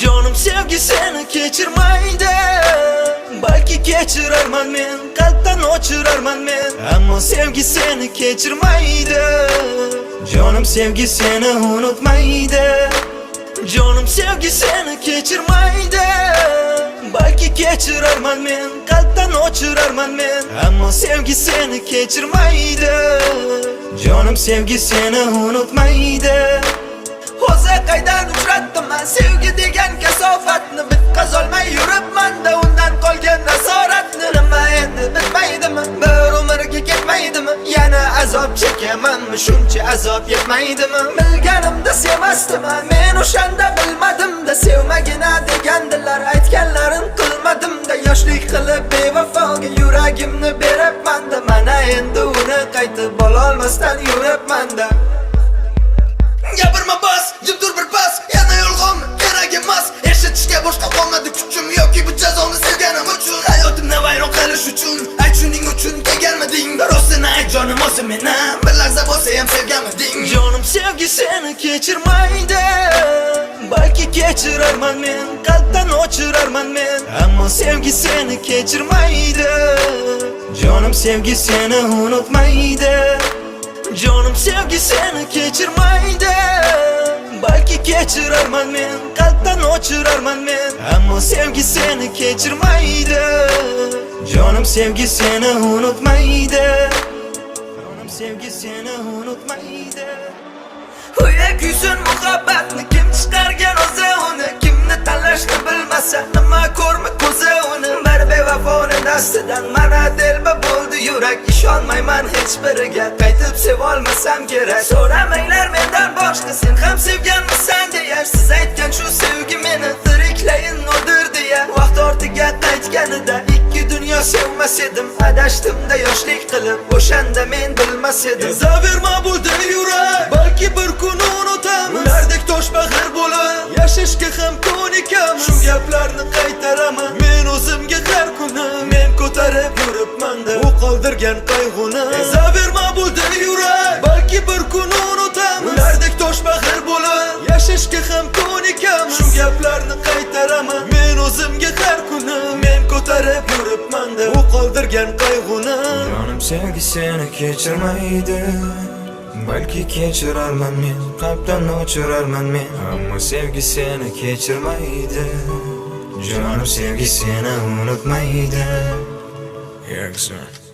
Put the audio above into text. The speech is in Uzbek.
Canım sevgi seni kechirmaydi. Balki kechirarman men, qalbdan o'chirarman men. Ammo sevgi seni kechirmaydi. Canım sevgi seni unutmaydi. Canım sevgi seni kechirmaydi. Balki kechirarman men, qalbdan o'chirarman men. Ammo sevgi seni kechirmaydi. Canım sevgi seni unutmaydi. O'zi qaydan uchratdim men sevgi degan kasofatni, bitkazolmay yuribman-da undan qolgan nasoratni. Nima endi bitmaydimi? Bir umrga ketmaydimi? Yana azob chekamanmi? Shuncha azob yetmaydimi? Bilganimda sevmasdim, men o'shanda bilmadim-da. Sevmagina degandilar, aytganlarin qilmadim-da. Yoshlik qilib bevafoga yuragimni beribman-da. Mana endi uni qaytib ololmasdan yuribman-da. Gapirma bas, jim tur bir pas. Yana yolg'on kerak emas. Eshitishga boshqa qolmadi kuchim yoki bu jazoni sevganim uchun. Hayotimni vayron qilish uchun, ayt shuning uchun kelganmiding? Rostini ayt jonim, o'zi meni bir lahza bo'lsa ham sevganmiding? Jonim sevgi seni kechirmaydi. Balki kechirarman men, qalbdan o'chirarman men. Ammo sevgi seni kechirmaydi. Jonim sevgi seni unutmaydi. Canım sevgi seni kechirmaydi. Balki kechirarman men, qalbdan o'chirarman men. Ammo sevgi seni kechirmaydi. Canım sevgi seni unutmaydi. Canım sevgi seni unutmaydi. Uya kuysin muhabbatni kim chiqargan o'zi uni? Kimni tanlashni bilmasa nima ko'rmi ko'zi uni? Bir bevafoni dastidan mana telba bo'ldi yurak. İşolmayman hech biriga, qaytib sevolmasam kerak. So'ramanglar mendan boshqa sen ham sevganmisan deya. Siz aytgan shu sevgi meni tiriklayin nodir deya. Vaqt ortiga qaytganida ikki dunyo sevmas edim. Adashdim-da yoshlik qilib, o'shanda men bilmas edim. Zaverma bu dil yurak, balki bir kun unutaman. Ulardek toshbag'ir bo'lib yashashga ham ko'nikaman. Shu gaplarni qaytaraman men o'zimga har kuni. Men ko'tarib yuribman-da u qoldirgan qayg'uni. Zaverma bu dil yurak, balki bir kun unutaman. Ulardek toshbag'ir bo'lib yashashga ham ko'nikaman. Shu gaplarni qaytaraman men o'zimga har kuni. Men ko'tarib yuribman-da u qoldirgan qayg'uni. Jonim sevgi seni kechirmaydi. Balki kechirarman men, qalbdan o'chirarman men. Ammo sevgi seni kechirmaydi. Jonim sevgi seni unutmaydi. Sir.